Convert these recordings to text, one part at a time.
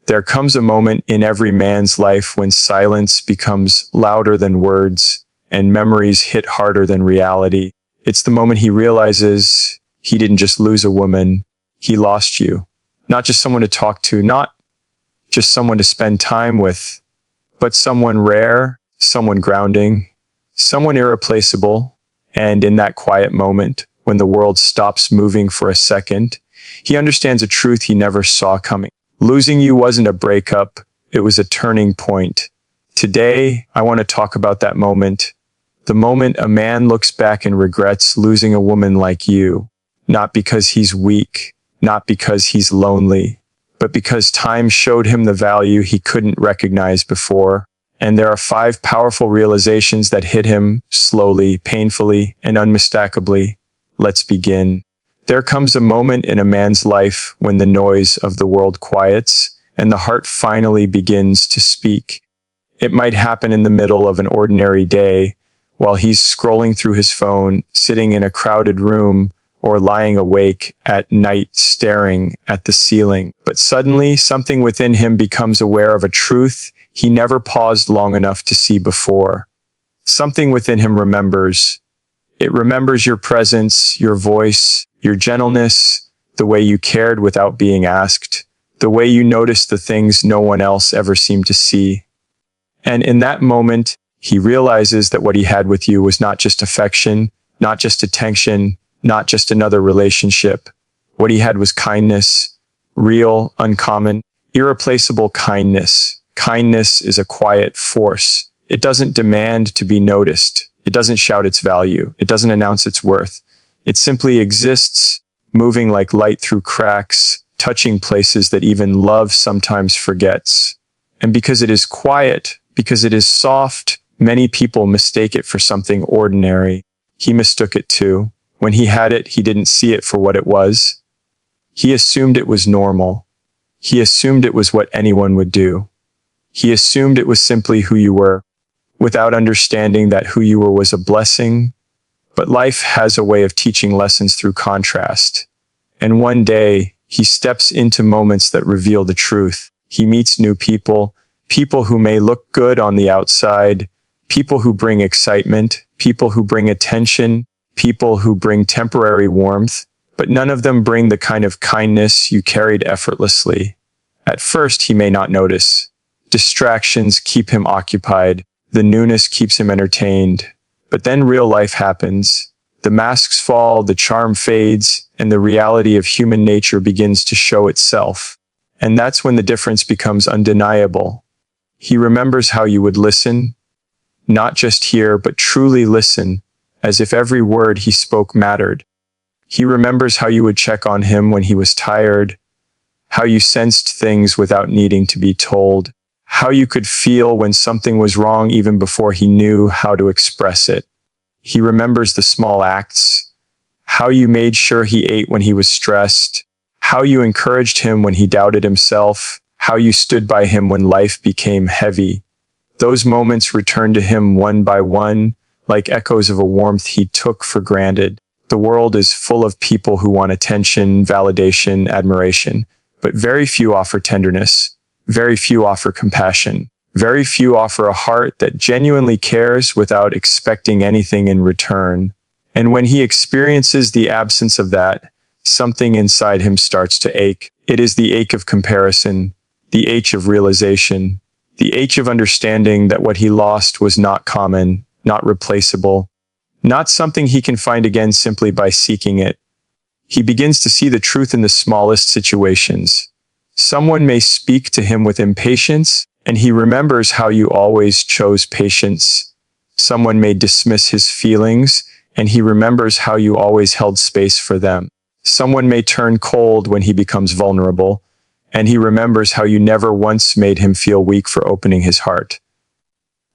There comes a moment in every man's life when silence becomes louder than words and memories hit harder than reality. It's the moment he realizes he didn't just lose a woman, he lost you. Not just someone to talk to, not just someone to spend time with, but someone rare, someone grounding, someone irreplaceable. And in that quiet moment, when the world stops moving for a second, he understands a truth he never saw coming. Losing you wasn't a breakup, it was a turning point. Today, I want to talk about that moment. The moment a man looks back and regrets losing a woman like you. Not because he's weak, not because he's lonely, but because time showed him the value he couldn't recognize before. And there are 5 powerful realizations that hit him slowly, painfully, and unmistakably. Let's begin. There comes a moment in a man's life when the noise of the world quiets and the heart finally begins to speak. It might happen in the middle of an ordinary day, while he's scrolling through his phone, sitting in a crowded room, or lying awake at night staring at the ceiling. But suddenly, something within him becomes aware of a truth he never paused long enough to see before. Something within him remembers. It remembers your presence, your voice, your gentleness, the way you cared without being asked, the way you noticed the things no one else ever seemed to see. And in that moment, he realizes that what he had with you was not just affection, not just attention, not just another relationship. What he had was kindness, real, uncommon, irreplaceable kindness. Kindness is a quiet force. It doesn't demand to be noticed. It doesn't shout its value. It doesn't announce its worth. It simply exists, moving like light through cracks, touching places that even love sometimes forgets. And because it is quiet, because it is soft, many people mistake it for something ordinary. He mistook it too. When he had it, he didn't see it for what it was. He assumed it was normal. He assumed it was what anyone would do. He assumed it was simply who you were, without understanding that who you were was a blessing. But life has a way of teaching lessons through contrast. And one day, he steps into moments that reveal the truth. He meets new people, people who may look good on the outside, people who bring excitement, people who bring attention, people who bring temporary warmth, but none of them bring the kind of kindness you carried effortlessly. At first, he may not notice. Distractions keep him occupied. The newness keeps him entertained. But then real life happens. The masks fall, the charm fades, and the reality of human nature begins to show itself. And that's when the difference becomes undeniable. He remembers how you would listen, not just hear, but truly listen, as if every word he spoke mattered. He remembers how you would check on him when he was tired, how you sensed things without needing to be told, how you could feel when something was wrong even before he knew how to express it. He remembers the small acts, how you made sure he ate when he was stressed, how you encouraged him when he doubted himself, how you stood by him when life became heavy. Those moments returned to him one by one, like echoes of a warmth he took for granted. The world is full of people who want attention, validation, admiration, but very few offer tenderness. Very few offer compassion. Very few offer a heart that genuinely cares without expecting anything in return. And when he experiences the absence of that, something inside him starts to ache. It is the ache of comparison, the ache of realization, the ache of understanding that what he lost was not common, not replaceable, not something he can find again simply by seeking it. He begins to see the truth in the smallest situations. Someone may speak to him with impatience, and he remembers how you always chose patience. Someone may dismiss his feelings, and he remembers how you always held space for them. Someone may turn cold when he becomes vulnerable, and he remembers how you never once made him feel weak for opening his heart.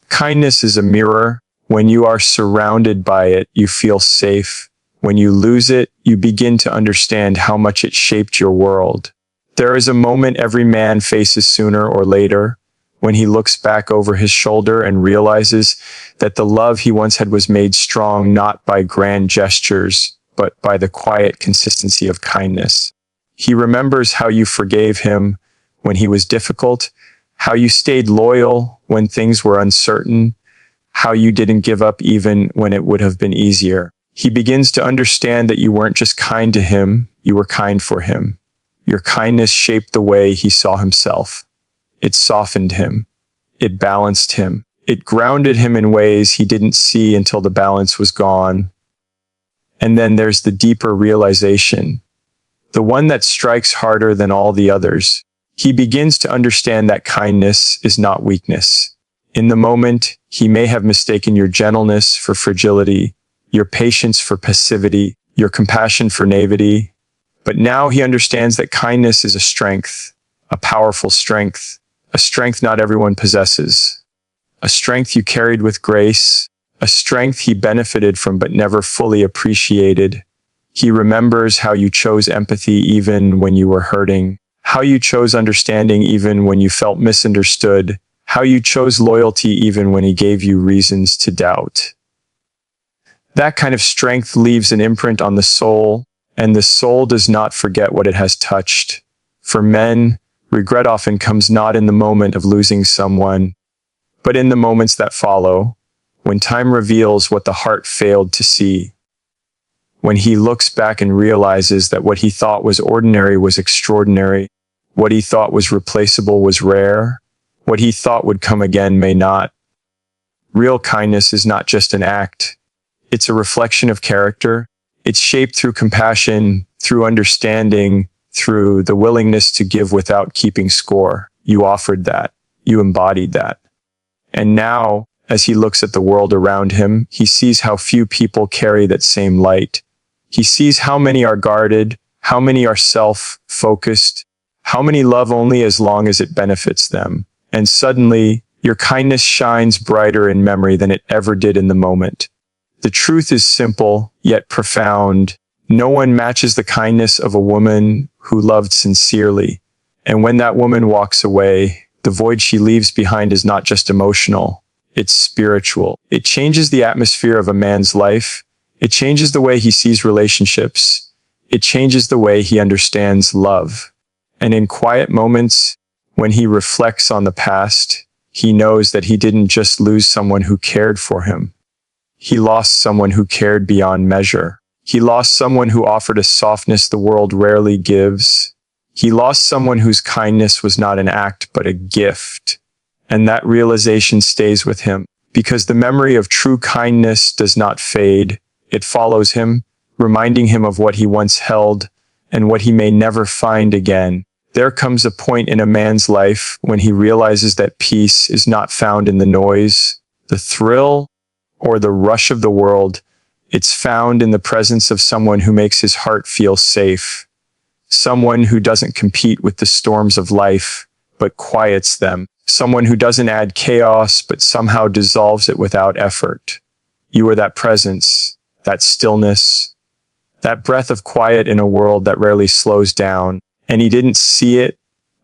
Kindness is a mirror. When you are surrounded by it, you feel safe. When you lose it, you begin to understand how much it shaped your world. There is a moment every man faces sooner or later, when he looks back over his shoulder and realizes that the love he once had was made strong not by grand gestures, but by the quiet consistency of kindness. He remembers how you forgave him when he was difficult, how you stayed loyal when things were uncertain, how you didn't give up even when it would have been easier. He begins to understand that you weren't just kind to him, you were kind for him. Your kindness shaped the way he saw himself. It softened him. It balanced him. It grounded him in ways he didn't see until the balance was gone. And then there's the deeper realization, the one that strikes harder than all the others. He begins to understand that kindness is not weakness. In the moment, he may have mistaken your gentleness for fragility, your patience for passivity, your compassion for naivety. But now he understands that kindness is a strength, a powerful strength, a strength not everyone possesses, a strength you carried with grace, a strength he benefited from but never fully appreciated. He remembers how you chose empathy even when you were hurting, how you chose understanding even when you felt misunderstood, how you chose loyalty even when he gave you reasons to doubt. That kind of strength leaves an imprint on the soul, and the soul does not forget what it has touched. For men, regret often comes not in the moment of losing someone, but in the moments that follow, when time reveals what the heart failed to see. When he looks back and realizes that what he thought was ordinary was extraordinary, what he thought was replaceable was rare, what he thought would come again may not. Real kindness is not just an act. It's a reflection of character. It's shaped through compassion, through understanding, through the willingness to give without keeping score. You offered that. You embodied that. And now, as he looks at the world around him, he sees how few people carry that same light. He sees how many are guarded, how many are self-focused, how many love only as long as it benefits them. And suddenly, your kindness shines brighter in memory than it ever did in the moment. The truth is simple, yet profound. No one matches the kindness of a woman who loved sincerely. And when that woman walks away, the void she leaves behind is not just emotional, it's spiritual. It changes the atmosphere of a man's life. It changes the way he sees relationships. It changes the way he understands love. And in quiet moments, when he reflects on the past, he knows that he didn't just lose someone who cared for him. He lost someone who cared beyond measure. He lost someone who offered a softness the world rarely gives. He lost someone whose kindness was not an act but a gift. And that realization stays with him, because the memory of true kindness does not fade. It follows him, reminding him of what he once held and what he may never find again. There comes a point in a man's life when he realizes that peace is not found in the noise, the thrill, or the rush of the world. It's found in the presence of someone who makes his heart feel safe, someone who doesn't compete with the storms of life, but quiets them, someone who doesn't add chaos, but somehow dissolves it without effort. You are that presence, that stillness, that breath of quiet in a world that rarely slows down. And he didn't see it,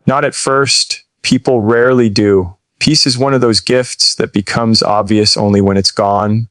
not at first. People rarely do. Peace is one of those gifts that becomes obvious only when it's gone.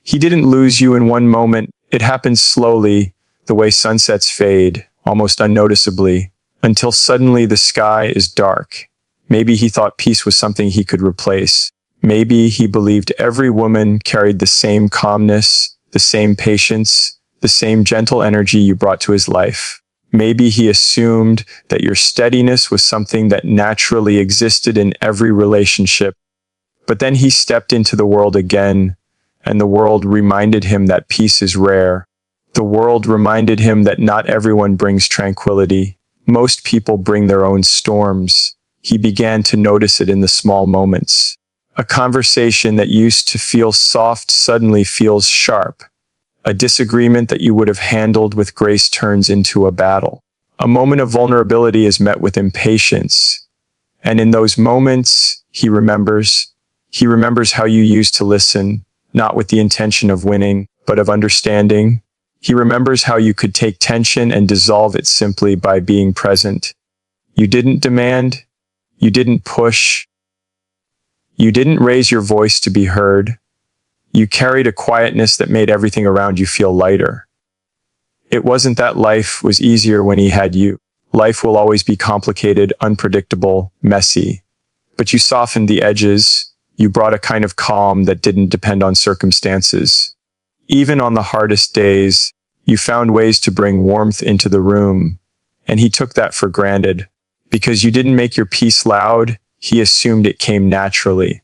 He didn't lose you in one moment. It happens slowly, the way sunsets fade, almost unnoticeably, until suddenly the sky is dark. Maybe he thought peace was something he could replace. Maybe he believed every woman carried the same calmness, the same patience, the same gentle energy you brought to his life. Maybe he assumed that your steadiness was something that naturally existed in every relationship. But then he stepped into the world again, and the world reminded him that peace is rare. The world reminded him that not everyone brings tranquility. Most people bring their own storms. He began to notice it in the small moments. A conversation that used to feel soft suddenly feels sharp. A disagreement that you would have handled with grace turns into a battle. A moment of vulnerability is met with impatience. And in those moments, he remembers how you used to listen, not with the intention of winning, but of understanding. He remembers how you could take tension and dissolve it simply by being present. You didn't demand. You didn't push. You didn't raise your voice to be heard. You carried a quietness that made everything around you feel lighter. It wasn't that life was easier when he had you. Life will always be complicated, unpredictable, messy. But you softened the edges. You brought a kind of calm that didn't depend on circumstances. Even on the hardest days, you found ways to bring warmth into the room. And he took that for granted. Because you didn't make your peace loud, he assumed it came naturally.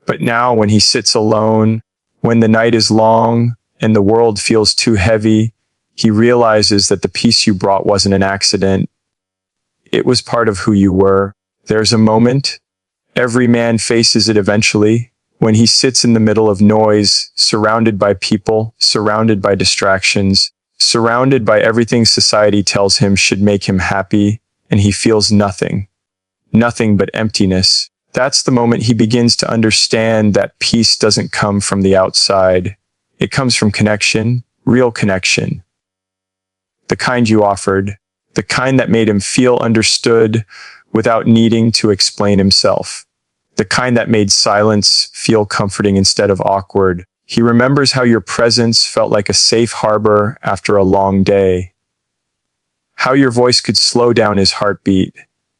But now, when he sits alone, when the night is long and the world feels too heavy, he realizes that the peace you brought wasn't an accident. It was part of who you were. There's a moment, every man faces it eventually, when he sits in the middle of noise, surrounded by people, surrounded by distractions, surrounded by everything society tells him should make him happy, and he feels nothing. Nothing but emptiness. That's the moment he begins to understand that peace doesn't come from the outside. It comes from connection, real connection. The kind you offered, the kind that made him feel understood without needing to explain himself. The kind that made silence feel comforting instead of awkward. He remembers how your presence felt like a safe harbor after a long day. How your voice could slow down his heartbeat.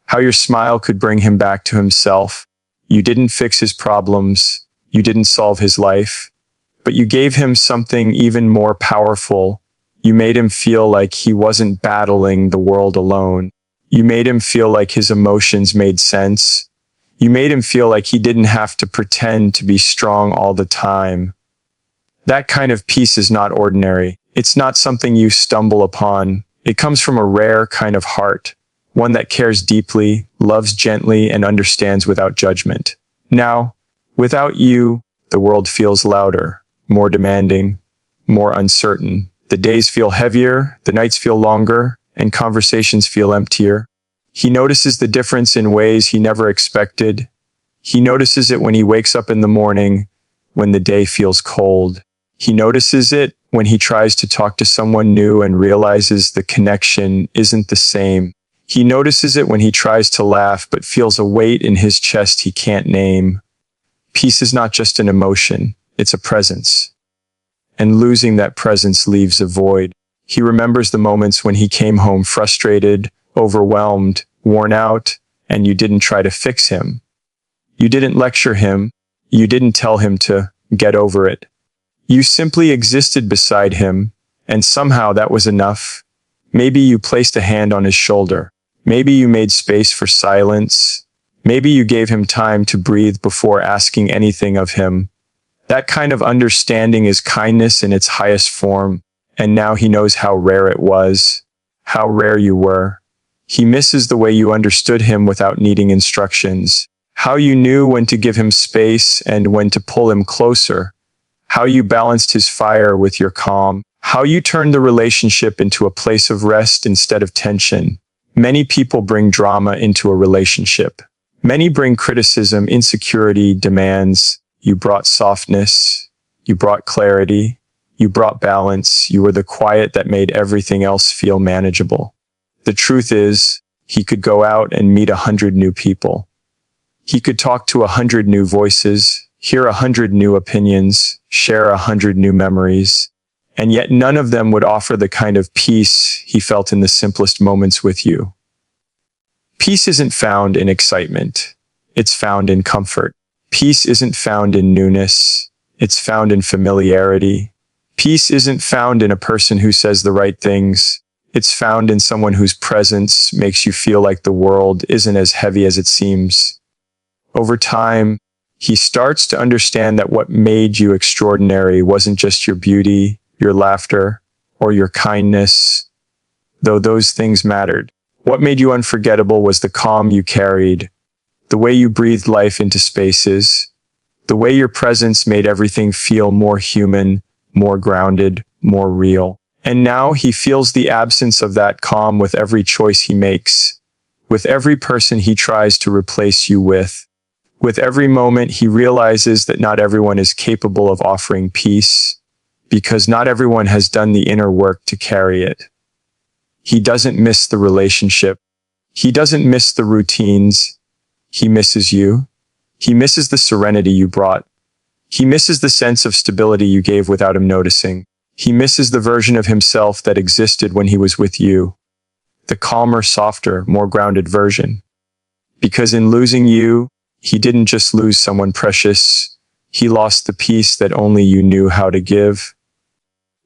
How your smile could bring him back to himself. You didn't fix his problems. You didn't solve his life. But you gave him something even more powerful. You made him feel like he wasn't battling the world alone. You made him feel like his emotions made sense. You made him feel like he didn't have to pretend to be strong all the time. That kind of peace is not ordinary. It's not something you stumble upon. It comes from a rare kind of heart. One that cares deeply, loves gently, and understands without judgment. Now, without you, the world feels louder, more demanding, more uncertain. The days feel heavier, the nights feel longer, and conversations feel emptier. He notices the difference in ways he never expected. He notices it when he wakes up in the morning, when the day feels cold. He notices it when he tries to talk to someone new and realizes the connection isn't the same. He notices it when he tries to laugh but feels a weight in his chest he can't name. Peace is not just an emotion, it's a presence. And losing that presence leaves a void. He remembers the moments when he came home frustrated, overwhelmed, worn out, and you didn't try to fix him. You didn't lecture him. You didn't tell him to get over it. You simply existed beside him, and somehow that was enough. Maybe you placed a hand on his shoulder. Maybe you made space for silence. Maybe you gave him time to breathe before asking anything of him. That kind of understanding is kindness in its highest form, and now he knows how rare it was, how rare you were. He misses the way you understood him without needing instructions, how you knew when to give him space and when to pull him closer, how you balanced his fire with your calm, how you turned the relationship into a place of rest instead of tension. Many people bring drama into a relationship. Many bring criticism, insecurity, demands. You brought softness. You brought clarity. You brought balance. You were the quiet that made everything else feel manageable. The truth is, he could go out and meet 100 new people. He could talk to 100 new voices, hear 100 new opinions, share 100 new memories. And yet none of them would offer the kind of peace he felt in the simplest moments with you. Peace isn't found in excitement. It's found in comfort. Peace isn't found in newness. It's found in familiarity. Peace isn't found in a person who says the right things. It's found in someone whose presence makes you feel like the world isn't as heavy as it seems. Over time, he starts to understand that what made you extraordinary wasn't just your beauty, your laughter, or your kindness, though those things mattered. What made you unforgettable was the calm you carried, the way you breathed life into spaces, the way your presence made everything feel more human, more grounded, more real. And now he feels the absence of that calm with every choice he makes, with every person he tries to replace you with. With every moment he realizes that not everyone is capable of offering peace, because not everyone has done the inner work to carry it. He doesn't miss the relationship. He doesn't miss the routines. He misses you. He misses the serenity you brought. He misses the sense of stability you gave without him noticing. He misses the version of himself that existed when he was with you. the calmer, softer, more grounded version. Because in losing you, he didn't just lose someone precious, he lost the peace that only you knew how to give.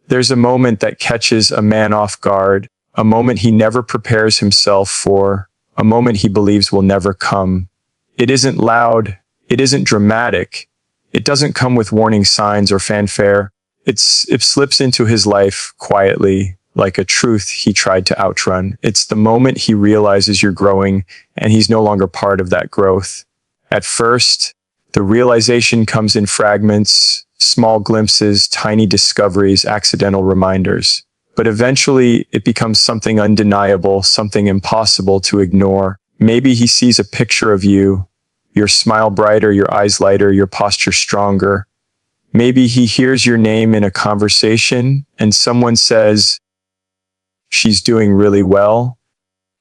There's a moment that catches a man off guard, a moment he never prepares himself for, a moment he believes will never come. It isn't loud, it isn't dramatic, it doesn't come with warning signs or fanfare. It slips into his life quietly, like a truth he tried to outrun. It's the moment he realizes you're growing and he's no longer part of that growth. At first, the realization comes in fragments, small glimpses, tiny discoveries, accidental reminders. But eventually, it becomes something undeniable, something impossible to ignore. Maybe he sees a picture of you, your smile brighter, your eyes lighter, your posture stronger. Maybe he hears your name in a conversation and someone says, "She's doing really well,"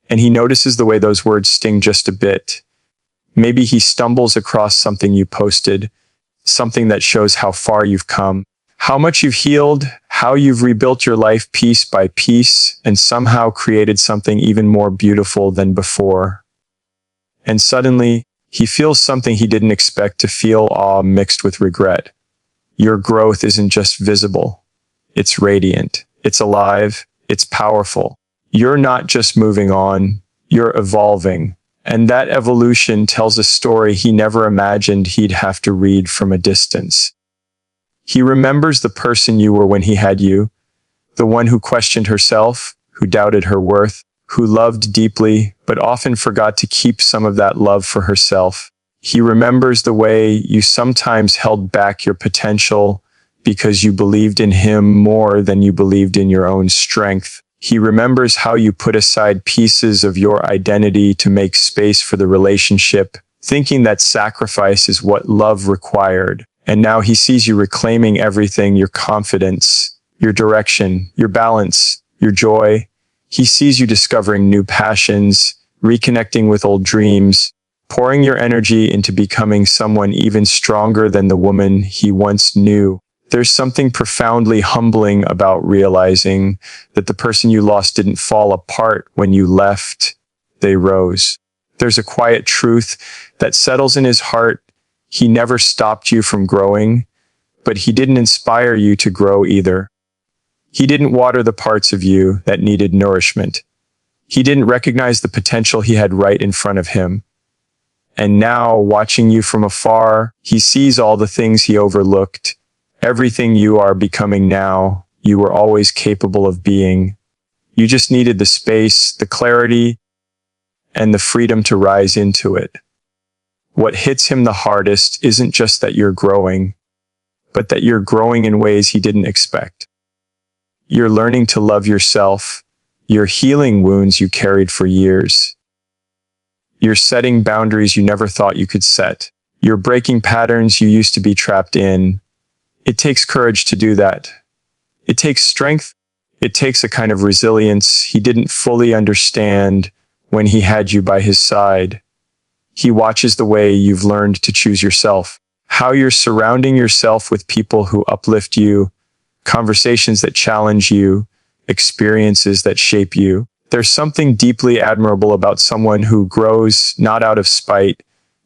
and he notices the way those words sting just a bit. Maybe he stumbles across something you posted, something that shows how far you've come, how much you've healed, how you've rebuilt your life piece by piece, and somehow created something even more beautiful than before. And suddenly, he feels something he didn't expect to feel, awe mixed with regret. Your growth isn't just visible. It's radiant. It's alive. It's powerful. You're not just moving on. You're evolving. And that evolution tells a story he never imagined he'd have to read from a distance. He remembers the person you were when he had you, the one who questioned herself, who doubted her worth, who loved deeply, but often forgot to keep some of that love for herself. He remembers the way you sometimes held back your potential because you believed in him more than you believed in your own strength. He remembers how you put aside pieces of your identity to make space for the relationship, thinking that sacrifice is what love required. And now he sees you reclaiming everything, your confidence, your direction, your balance, your joy. He sees you discovering new passions, reconnecting with old dreams, pouring your energy into becoming someone even stronger than the woman he once knew. There's something profoundly humbling about realizing that the person you lost didn't fall apart when you left. They rose. There's a quiet truth that settles in his heart. He never stopped you from growing, but he didn't inspire you to grow either. He didn't water the parts of you that needed nourishment. He didn't recognize the potential he had right in front of him. And now, watching you from afar, he sees all the things he overlooked. Everything you are becoming now, you were always capable of being. You just needed the space, the clarity, and the freedom to rise into it. What hits him the hardest isn't just that you're growing, but that you're growing in ways he didn't expect. You're learning to love yourself. You're healing wounds you carried for years. You're setting boundaries you never thought you could set. You're breaking patterns you used to be trapped in. It takes courage to do that. It takes strength. It takes a kind of resilience he didn't fully understand when he had you by his side. He watches the way you've learned to choose yourself, how you're surrounding yourself with people who uplift you, conversations that challenge you, experiences that shape you. There's something deeply admirable about someone who grows not out of spite,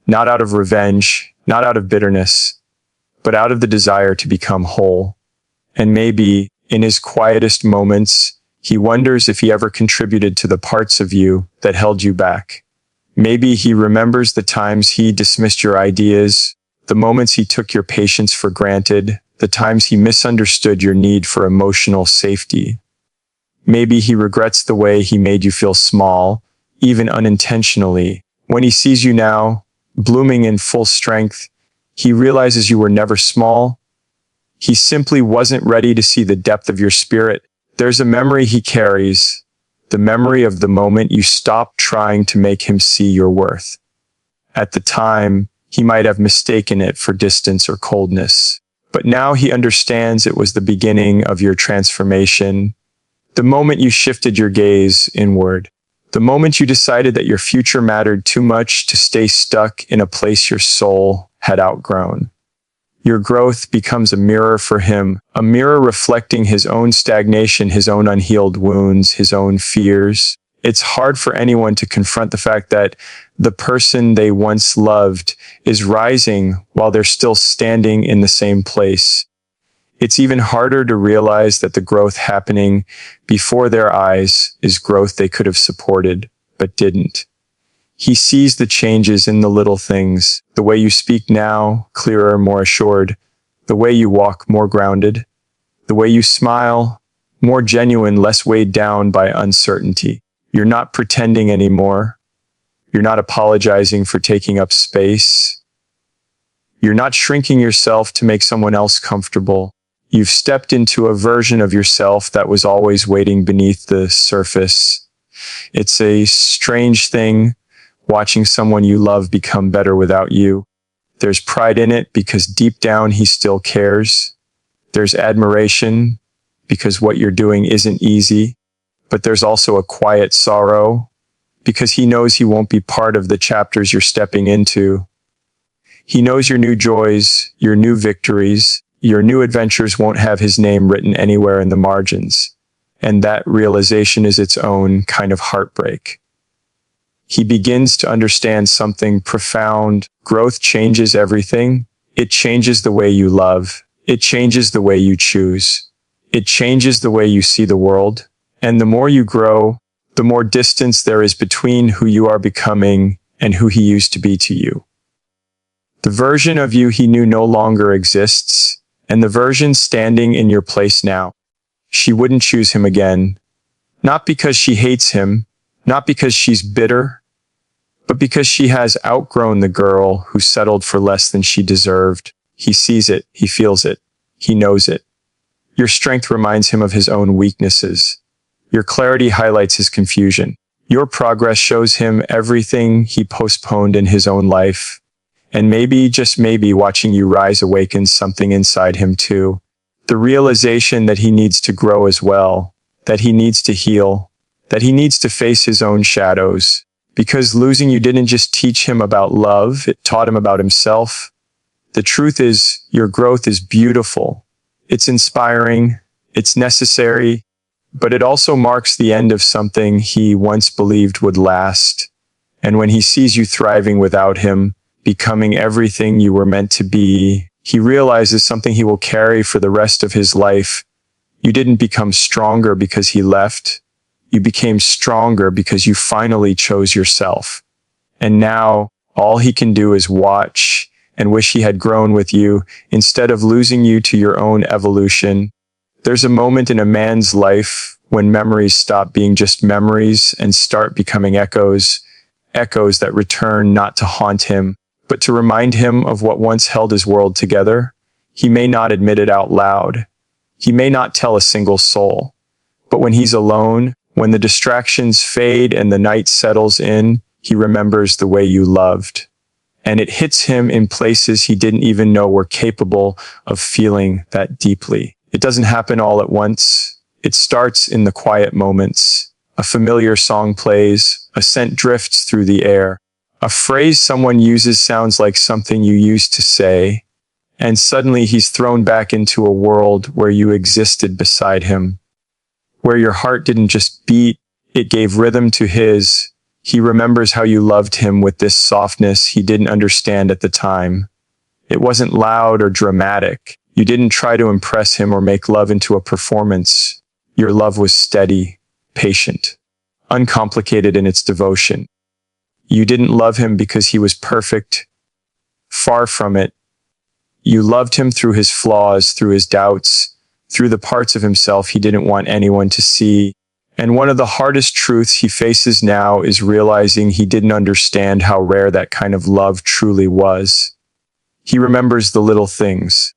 not out of revenge, not out of bitterness, but out of the desire to become whole. And maybe, in his quietest moments, he wonders if he ever contributed to the parts of you that held you back. Maybe he remembers the times he dismissed your ideas, the moments he took your patience for granted, the times he misunderstood your need for emotional safety. Maybe he regrets the way he made you feel small, even unintentionally. When he sees you now, blooming in full strength, he realizes you were never small. He simply wasn't ready to see the depth of your spirit. There's a memory he carries, the memory of the moment you stopped trying to make him see your worth. At the time, he might have mistaken it for distance or coldness, but now he understands it was the beginning of your transformation. The moment you shifted your gaze inward, the moment you decided that your future mattered too much to stay stuck in a place your soul had outgrown. Your growth becomes a mirror for him, a mirror reflecting his own stagnation, his own unhealed wounds, his own fears. It's hard for anyone to confront the fact that the person they once loved is rising while they're still standing in the same place. It's even harder to realize that the growth happening before their eyes is growth they could have supported, but didn't. He sees the changes in the little things, the way you speak now, clearer, more assured, the way you walk, more grounded, the way you smile, more genuine, less weighed down by uncertainty. You're not pretending anymore. You're not apologizing for taking up space. You're not shrinking yourself to make someone else comfortable. You've stepped into a version of yourself that was always waiting beneath the surface. It's a strange thing watching someone you love become better without you. There's pride in it because deep down he still cares. There's admiration because what you're doing isn't easy. But there's also a quiet sorrow because he knows he won't be part of the chapters you're stepping into. He knows your new joys, your new victories, your new adventures won't have his name written anywhere in the margins. And that realization is its own kind of heartbreak. He begins to understand something profound. Growth changes everything. It changes the way you love. It changes the way you choose. It changes the way you see the world. And the more you grow, the more distance there is between who you are becoming and who he used to be to you. The version of you he knew no longer exists, and the version standing in your place now. She wouldn't choose him again, not because she hates him, not because she's bitter, but because she has outgrown the girl who settled for less than she deserved. He sees it, he feels it, he knows it. Your strength reminds him of his own weaknesses. Your clarity highlights his confusion. Your progress shows him everything he postponed in his own life. And maybe, just maybe, watching you rise awakens something inside him too. The realization that he needs to grow as well, that he needs to heal, that he needs to face his own shadows. Because losing you didn't just teach him about love, it taught him about himself. The truth is, your growth is beautiful. It's inspiring, it's necessary, but it also marks the end of something he once believed would last. And when he sees you thriving without him, becoming everything you were meant to be, he realizes something he will carry for the rest of his life. You didn't become stronger because he left. You became stronger because you finally chose yourself. And now, all he can do is watch and wish he had grown with you instead of losing you to your own evolution. There's a moment in a man's life when memories stop being just memories and start becoming echoes, echoes that return not to haunt him, but to remind him of what once held his world together. He may not admit it out loud. He may not tell a single soul. But when he's alone, when the distractions fade and the night settles in, he remembers the way you loved. And it hits him in places he didn't even know were capable of feeling that deeply. It doesn't happen all at once. It starts in the quiet moments. A familiar song plays, a scent drifts through the air. A phrase someone uses sounds like something you used to say, and suddenly he's thrown back into a world where you existed beside him, where your heart didn't just beat, it gave rhythm to his. He remembers how you loved him with this softness he didn't understand at the time. It wasn't loud or dramatic. You didn't try to impress him or make love into a performance. Your love was steady, patient, uncomplicated in its devotion. You didn't love him because he was perfect. Far from it. You loved him through his flaws, through his doubts, through the parts of himself he didn't want anyone to see. And one of the hardest truths he faces now is realizing he didn't understand how rare that kind of love truly was. He remembers the little things.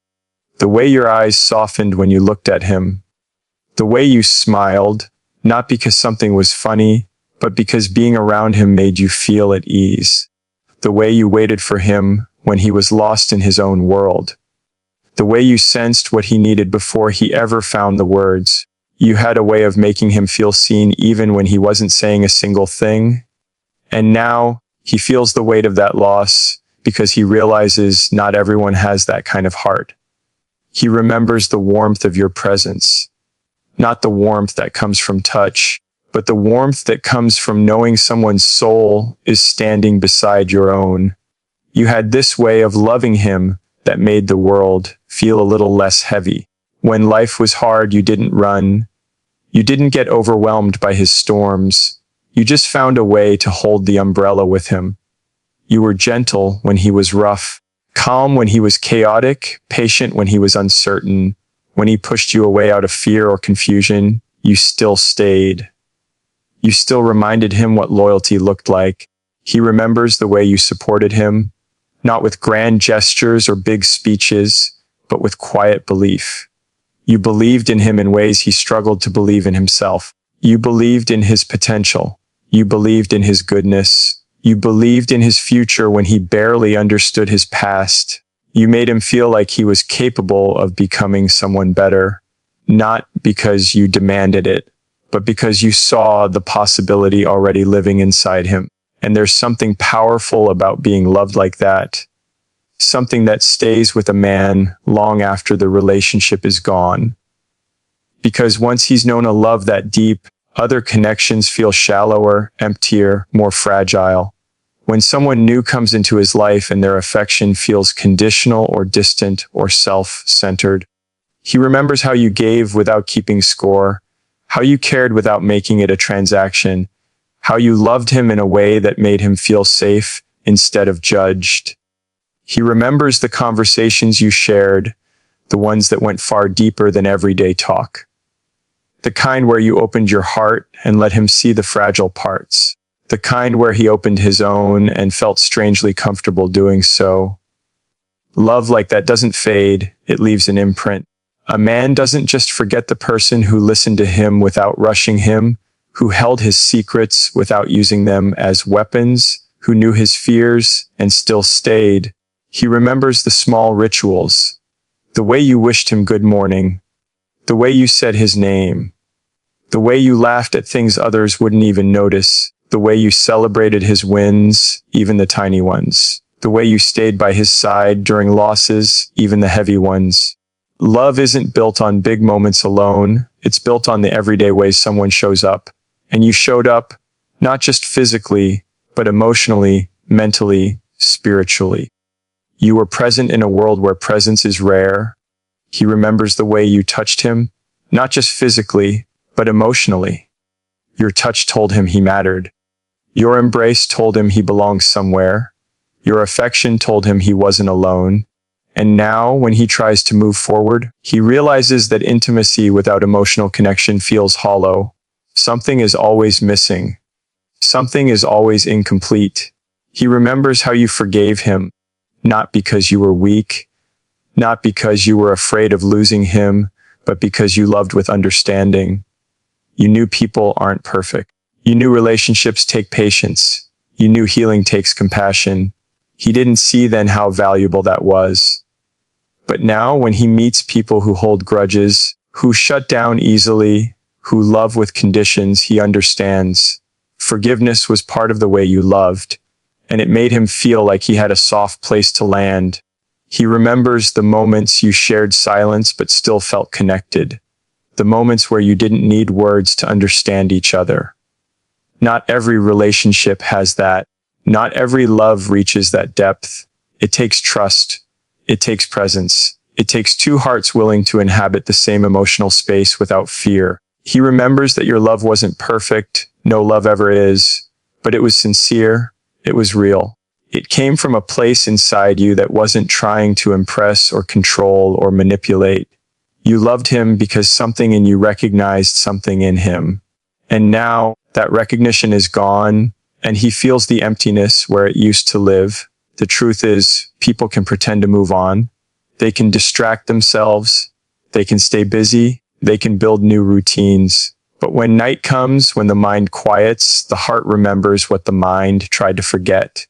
The way your eyes softened when you looked at him. The way you smiled, not because something was funny, but because being around him made you feel at ease. The way you waited for him when he was lost in his own world. The way you sensed what he needed before he ever found the words. You had a way of making him feel seen even when he wasn't saying a single thing. And now he feels the weight of that loss because he realizes not everyone has that kind of heart. He remembers the warmth of your presence, not the warmth that comes from touch, but the warmth that comes from knowing someone's soul is standing beside your own. You had this way of loving him that made the world feel a little less heavy. When life was hard, you didn't run. You didn't get overwhelmed by his storms. You just found a way to hold the umbrella with him. You were gentle when he was rough, calm when he was chaotic, patient when he was uncertain. When he pushed you away out of fear or confusion, you still stayed. You still reminded him what loyalty looked like. He remembers the way you supported him, not with grand gestures or big speeches, but with quiet belief. You believed in him in ways he struggled to believe in himself. You believed in his potential. You believed in his goodness. You believed in his future when he barely understood his past. You made him feel like he was capable of becoming someone better, not because you demanded it, but because you saw the possibility already living inside him. And there's something powerful about being loved like that. Something that stays with a man long after the relationship is gone. Because once he's known a love that deep, other connections feel shallower, emptier, more fragile. When someone new comes into his life and their affection feels conditional or distant or self-centered, he remembers how you gave without keeping score, how you cared without making it a transaction, how you loved him in a way that made him feel safe instead of judged. He remembers the conversations you shared, the ones that went far deeper than everyday talk. The kind where you opened your heart and let him see the fragile parts. The kind where he opened his own and felt strangely comfortable doing so. Love like that doesn't fade, it leaves an imprint. A man doesn't just forget the person who listened to him without rushing him, who held his secrets without using them as weapons, who knew his fears and still stayed. He remembers the small rituals, the way you wished him good morning, the way you said his name, the way you laughed at things others wouldn't even notice, the way you celebrated his wins, even the tiny ones, the way you stayed by his side during losses, even the heavy ones. Love isn't built on big moments alone. It's built on the everyday ways someone shows up. And you showed up, not just physically, but emotionally, mentally, spiritually. You were present in a world where presence is rare. He remembers the way you touched him, not just physically, but emotionally. Your touch told him he mattered. Your embrace told him he belonged somewhere. Your affection told him he wasn't alone. And now, when he tries to move forward, he realizes that intimacy without emotional connection feels hollow. Something is always missing. Something is always incomplete. He remembers how you forgave him, not because you were weak, not because you were afraid of losing him, but because you loved with understanding. You knew people aren't perfect. You knew relationships take patience. You knew healing takes compassion. He didn't see then how valuable that was. But now, when he meets people who hold grudges, who shut down easily, who love with conditions, he understands. Forgiveness was part of the way you loved, and it made him feel like he had a soft place to land. He remembers the moments you shared silence but still felt connected. The moments where you didn't need words to understand each other. Not every relationship has that. Not every love reaches that depth. It takes trust. It takes presence. It takes two hearts willing to inhabit the same emotional space without fear. He remembers that your love wasn't perfect. No love ever is. But it was sincere. It was real. It came from a place inside you that wasn't trying to impress or control or manipulate. You loved him because something in you recognized something in him. And now that recognition is gone, and he feels the emptiness where it used to live. The truth is, people can pretend to move on. They can distract themselves. They can stay busy. They can build new routines. But when night comes, when the mind quiets, the heart remembers what the mind tried to forget.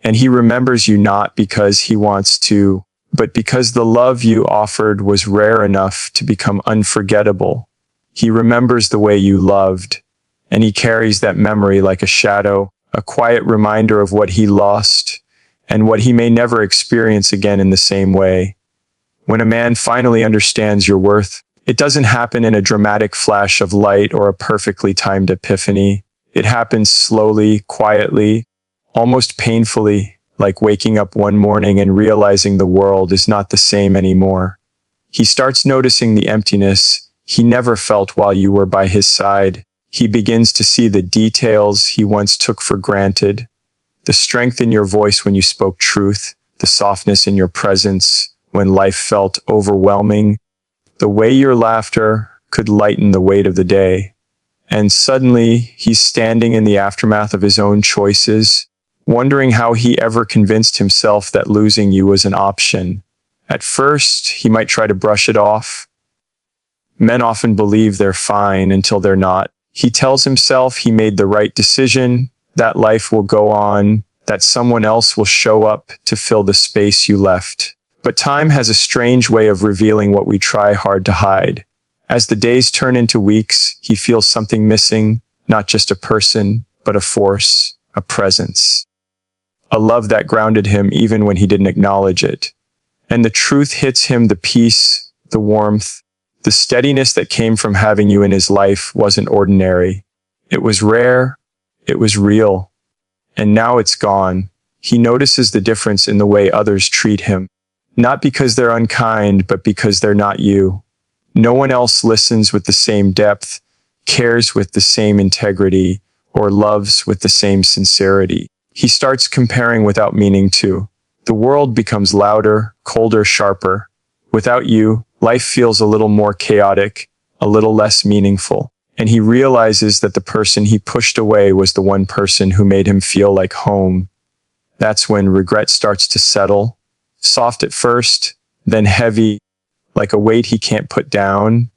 And he remembers you not because he wants to, but because the love you offered was rare enough to become unforgettable. He remembers the way you loved, and he carries that memory like a shadow, a quiet reminder of what he lost, and what he may never experience again in the same way. When a man finally understands your worth, It doesn't happen in a dramatic flash of light or a perfectly timed epiphany. It happens slowly, quietly, almost painfully, like waking up one morning and realizing the world is not the same anymore. He starts noticing the emptiness he never felt while you were by his side. He begins to see the details he once took for granted, the strength in your voice when you spoke truth, the softness in your presence when life felt overwhelming, the way your laughter could lighten the weight of the day. And suddenly, he's standing in the aftermath of his own choices, wondering how he ever convinced himself that losing you was an option. At first, he might try to brush it off. Men often believe they're fine until they're not. He tells himself he made the right decision, that life will go on, that someone else will show up to fill the space you left. But time has a strange way of revealing what we try hard to hide. As the days turn into weeks, he feels something missing, not just a person, but a force, a presence. A love that grounded him even when he didn't acknowledge it. And the truth hits him, the peace, the warmth, the steadiness that came from having you in his life wasn't ordinary. It was rare, it was real. And now it's gone. He notices the difference in the way others treat him. Not because they're unkind, but because they're not you. No one else listens with the same depth, cares with the same integrity, or loves with the same sincerity. He starts comparing without meaning to. The world becomes louder, colder, sharper. Without you, life feels a little more chaotic, a little less meaningful. And he realizes that the person he pushed away was the one person who made him feel like home. That's when regret starts to settle, soft at first, then heavy, like a weight he can't put down.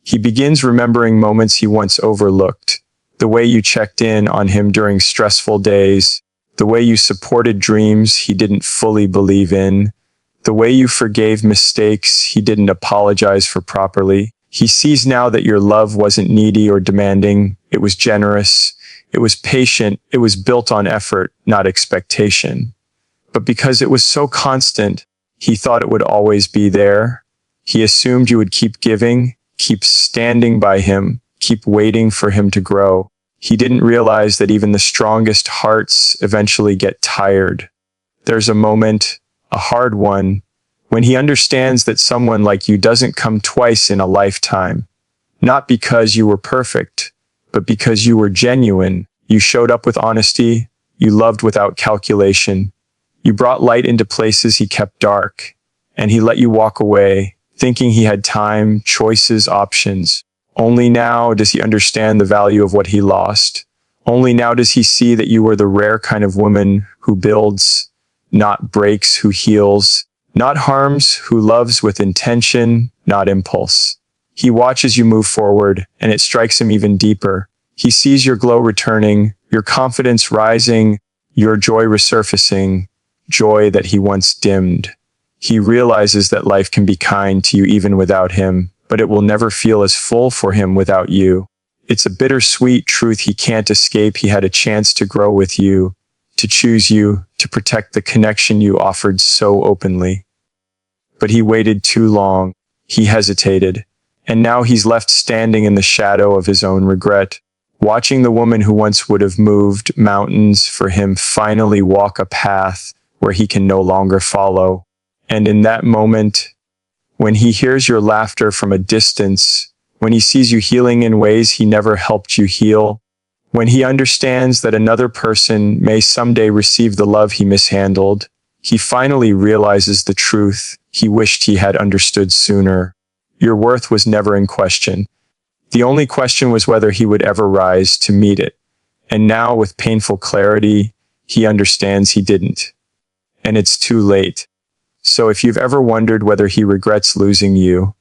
He begins remembering moments he once overlooked, the way you checked in on him during stressful days, the way you supported dreams he didn't fully believe in, the way you forgave mistakes he didn't apologize for properly. He sees now that your love wasn't needy or demanding. It was generous. It was patient. It was built on effort, not expectation. But because it was so constant, he thought it would always be there. He assumed you would keep giving, keep standing by him, keep waiting for him to grow. He didn't realize that even the strongest hearts eventually get tired. There's a moment, a hard one, when he understands that someone like you doesn't come twice in a lifetime. Not because you were perfect, but because you were genuine. You showed up with honesty. You loved without calculation. You brought light into places he kept dark, and he let you walk away, thinking he had time, choices, options. Only now does he understand the value of what he lost. Only now does he see that you were the rare kind of woman who builds, not breaks, who heals, not harms, who loves with intention, not impulse. He watches you move forward, and it strikes him even deeper. He sees your glow returning, your confidence rising, your joy resurfacing, joy that he once dimmed. He realizes that life can be kind to you even without him, but it will never feel as full for him without you. It's a bittersweet truth he can't escape. He had a chance to grow with you, to choose you, to protect the connection you offered so openly. But he waited too long. He hesitated. And now he's left standing in the shadow of his own regret, watching the woman who once would have moved mountains for him finally walk a path where he can no longer follow. And in that moment, when he hears your laughter from a distance, when he sees you healing in ways he never helped you heal, when he understands that another person may someday receive the love he mishandled, he finally realizes the truth he wished he had understood sooner. Your worth was never in question. The only question was whether he would ever rise to meet it. And now, with painful clarity, he understands he didn't. And it's too late. So if you've ever wondered whether he regrets losing you,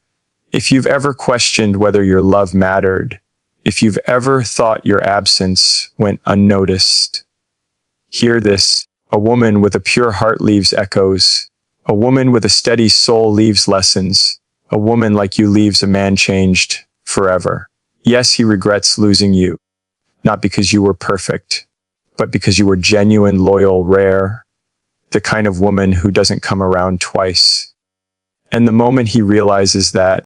if you've ever questioned whether your love mattered, if you've ever thought your absence went unnoticed, hear this. A woman with a pure heart leaves echoes. A woman with a steady soul leaves lessons. A woman like you leaves a man changed forever. Yes, he regrets losing you, not because you were perfect, but because you were genuine, loyal, rare, the kind of woman who doesn't come around twice. And the moment he realizes that,